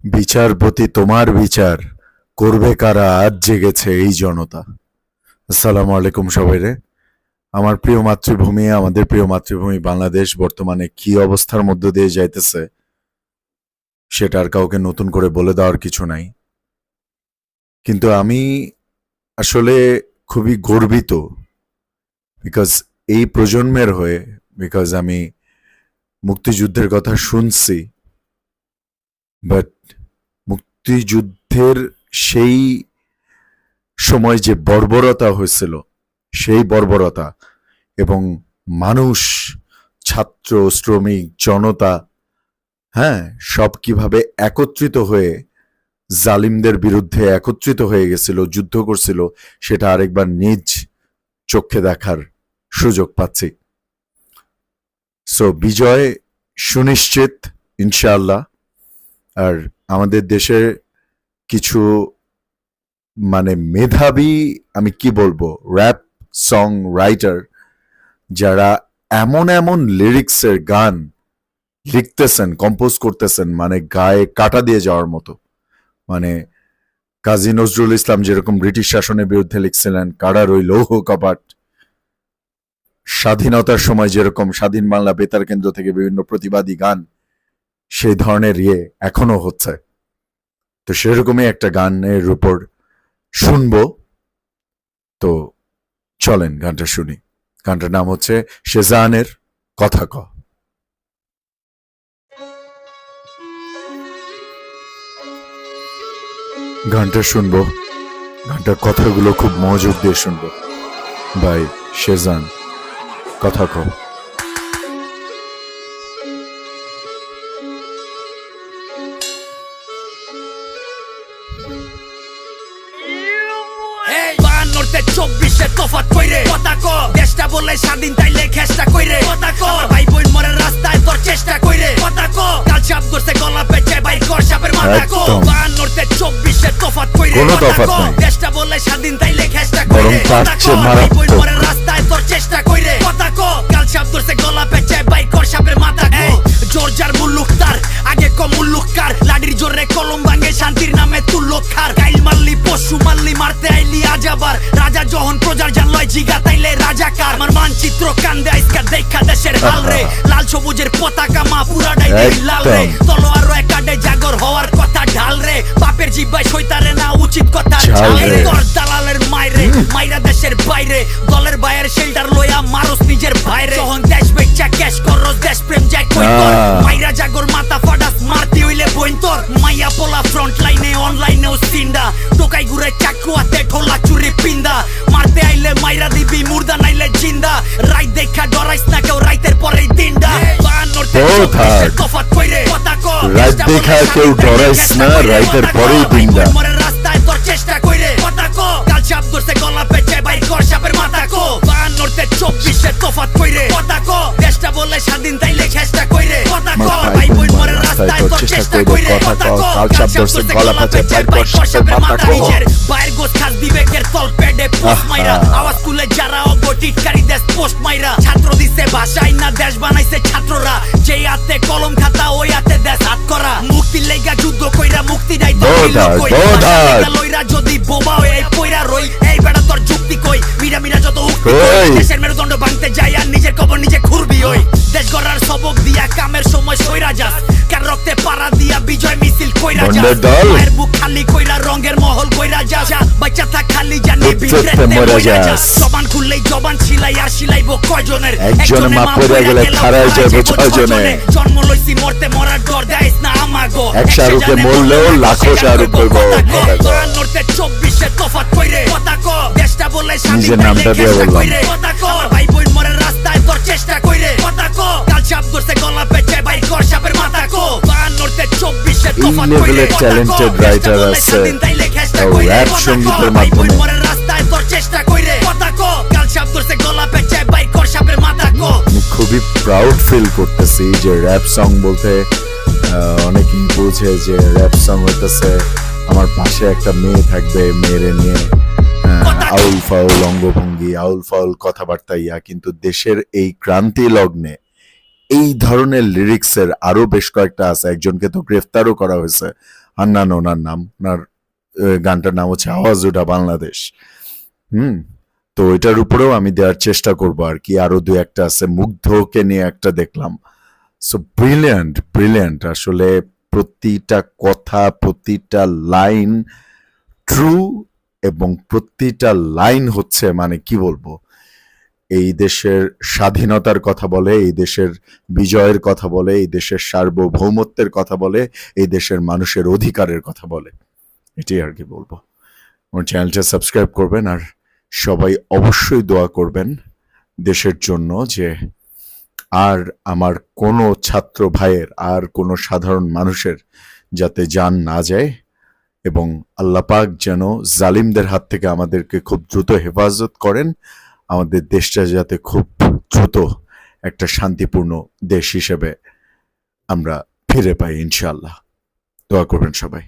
বিচারপতি তোমার বিচার করবে কারা? আজ জেগেছে এই জনতা। আসসালামু আলাইকুম সবাইরে। আমার প্রিয় মাতৃভূমি, আমাদের প্রিয় মাতৃভূমি বাংলাদেশ বর্তমানে কি অবস্থার মধ্য দিয়ে যাইতেছে সেটা আর কাউকে নতুন করে বলে দেওয়ার কিছু নাই। কিন্তু আমি আসলে খুবই গর্বিত বিকজ এই প্রজন্মের হয়ে, বিকজ আমি মুক্তিযুদ্ধের কথা শুনছি, বাট মুক্তিযুদ্ধের সেই সময় যে বর্বরতা হয়েছিল, সেই বর্বরতা এবং মানুষ, ছাত্র, শ্রমিক, জনতা, হ্যাঁ, সব কিভাবে একত্রিত হয়ে জালিমদের বিরুদ্ধে একত্রিত হয়ে গেছিল, যুদ্ধ করছিল, সেটা আরেকবার নিজ চোখে দেখার সুযোগ পাচ্ছি। সো বিজয় সুনিশ্চিত ইনশাআল্লাহ। আর আমাদের দেশে কিছু মেধাবী, আমি কি বলবো, র্যাপ সং রাইটার যারা এমন এমন লিরিক্সের গান লিখতেছেন, কম্পোজ করতেছেন, গায়ে কাটা দিয়ে যাওয়ার মতো। কাজী নজরুল ইসলাম যেরকম ব্রিটিশ শাসনের বিরুদ্ধে লিখছিলেন কারার ওই লৌহ কপাট, স্বাধীনতার সময় যেরকম স্বাধীন বাংলা বেতার কেন্দ্র থেকে বিভিন্ন প্রতিবাদী গান, সেই ধরনের এখনো হচ্ছে। তো সেরকমই একটা গানের উপর শুনবো। তো চলেন গানটা শুনি। গানটার নাম হচ্ছে শেজানের কথা ক। গানটা শুনবো, গানটার কথাগুলো খুব মনোযোগ দিয়ে শুনবো। বাই শেজান, কথা ক। তফাৎ কইরে কথা ক, দেশটা বলে স্বাধীন তাইলে খেষ্টা কইরে কথা ক, ভাই বোন মরে রাস্তায় তোর চেষ্টা কইরে কথা ক, কাল সাপ ধরছে গলা পেঁচে বাইর কর সাপের মাথা ক, 52 24 তফাৎ কইরে কথা ক, দেশটা বলে স্বাধীন তাইলে খেষ্টা কইরে কথা ক, ভাই বোন মরে রাস্তায় তোর চেষ্টা কইরে কথা ক, কাল সাপ ধরছে গলা পেঁচে বাইর কর সাপের মাথা ক, জোরজার মুল্লুক তার আগে কম মুল্লুক কার, লাডির জোরে কলম ভাঙে শান্তির নামে তুল্লুক খার, কাইল মারলি পশু মারলি মারতে আইলি আজ আবার, রাজা যখন প্রজার জানলয় জিগা তাইলে রাজাকার, আমার মানচিত্র কান্দে আইসকা দেখা দেশের হাল রে, লাল সবুজের পতাকা মা পুরাটাই লাল রে, তলোয়ার একাডে জাগর হওয়ার কথা ঢাল রে, বাপের জিব্বায় শৈতারে না উচিত কথা ঝাল রে, তোর দালালের মাইরে মাইরা দেশের বাইরে, দলের বাইরের শেল্টার লইয়া মারুস নিজের বাইরে, যখন দেশ বেচা ক্যাশ করস দেশ প্রেম যায় কই তোর, মাইরা জাগর মাথা ফাটাস মারতি হইলে বইন তোর, মাইয়া পোলা ফ্রন্ট লাইনে অনলাইনেও সিন্ডা, টোকাই ঘুরে চাকু হাতে ঠোলা চুরি পিন্দা, মারতে আইলে মাইরা দিবি মুর্দা নাইলে জিন্দা, রাইত দেখা ডরাইস না কেউ রাইতের পরেই দিনডা, তফাৎ কইরে কথা ক, রাইত দেখা কেউ ডরাইস না রাইতের পরেই দিনডা, মরে রাস্তায় তোর চেষ্টা কইরে কথা ক, কাল সাপ ধরছে গলা পেঁচে বাইর কর সাপের মাথা ক, 52 24 তফাৎ কইরে কথা ক, দেশটা বলে স্বাধীন তাইলে খেষ্টা কইরে কথা ক, ভাই বোন মরে রাস্তায় তোর চেষ্টা কইরে কথা ক, কাল সাপ ধরছে গলা পেঁচে বাইর কর সাপের মাথা ক, বাইর গোছ খাস বিবেকের তল পেডে পোস্ট মাইরা, আওয়াজ তুলে যারা অগটিটকারী দেশ পোস্ট মাইরা, ছাত্র দিছে ভাষাই না দেশ বানাইছে ছাত্ররা, যেই হাতে কলম খাতা ওই হাতে দেশ হাত করা, মুক্তির লেগা যুদ্ধ কইরা মুক্তি নাই তো লইরা যদি বোবা হয়ে পয়রা রই, এই বেটা তোর যুক্তি কই, মিরা মিরা যত উক্তি কই, দেশের মেরুদণ্ড ভাঙতে যায় আর নিজের কবর নিজে খুরবি হই, দেশ গড়ার সবক দিয়া কামের সময় সইরা যাস, কার রক্তে পাড়া দিয়া বিজয় মিছিল কইরা যাস, মায়ের বুক খালি কইরা রঙের মহল কইরা যাস, বাচ্চা থাক খালি জানি বিদ্রেতে মরে যাস, জবান খুললেই জবান ছিলাই আর ছিলাইবো কয়জনের, একজনে মা পড়ে গেলে খারাই যাবে ছয়জনে, জন্ম লইছি মরতে মরার ডর দেইস না আমাগো, এক শাহরুখে মরলেও লাখো শাহরুখ কইব, 52 তফাৎ কইরে কথা ক, দেশটা বলে নিজের নামটা দিয়ে বললাম কথা ক, ভাই বোন মরে রাস্তায় তোর চেষ্টা কইরে কথা ক, কাল সাপ ধরছে গলা পেঁচে বাইর কর সাপের মাথা ক, 52 24 তফাৎ কইরে ট্যালেন্টেড রাইটার আছে র‍্যাপ সঙ্গীতের মাধ্যমে, মরে রাস্তায় তোর চেষ্টা কইরে কথা ক, কাল সাপ ধরছে গলা পেঁচে বাইর কর সাপের মাথা ক। আমি খুবই প্রাউড ফিল করতেছি যে র‍্যাপ সং বলতে অনেকেই বুঝে যে র‍্যাপ সং হইতেছে আমার পাশে একটা মেয়ে থাকবে, মেয়েরে নিয়ে আউল ফাউল অঙ্গভঙ্গি, আউল ফাউল কথাবার্তা, কিন্তু দেশের এই ক্রান্তি লগ্নে এই ধরনের লিরিক্সের আরো বেশ কয়েকটা আছে, একজনকে তো গ্রেফতারও করা হয়েছে, হান্নান ওনার নাম, ওনার গানটার নাম হচ্ছে আওয়াজ ওঠা বাংলাদেশ। তো এটার উপরেও আমি দেওয়ার চেষ্টা করব আর কি। আরো দু একটা আছে, মুগ্ধকে নিয়ে একটা দেখলাম। সো ব্রিলিয়ান্ট ব্রিলিয়ান্ট, আসলে প্রতিটা কথা, প্রতিটা লাইন ট্রু, এবং প্রতিটা লাইন হচ্ছে মানে কি বলবো, এই দেশের স্বাধীনতার কথা বলে, এই দেশের বিজয়ের কথা বলে, এই দেশের সার্বভৌমত্বের কথা বলে, এই দেশের মানুষের অধিকারের কথা বলে। এটাই আর কি বলবো। আমার চ্যানেলটা সাবস্ক্রাইব করবেন, আর সবাই অবশ্যই দোয়া করবেন দেশের জন্য, যে আর আমার কোনো ছাত্র ভাইয়ের, আর কোনো সাধারণ মানুষের যাতে জান না যায়, এবং আল্লাহ পাক যেন জালিমদের হাত থেকে আমাদেরকে খুব দ্রুত হেফাজত করেন, আমাদের দেশটা যাতে খুব দ্রুত একটা শান্তিপূর্ণ দেশ হিসেবে আমরা ফিরে পাই ইনশাআল্লাহ। দোয়া করবেন সবাই।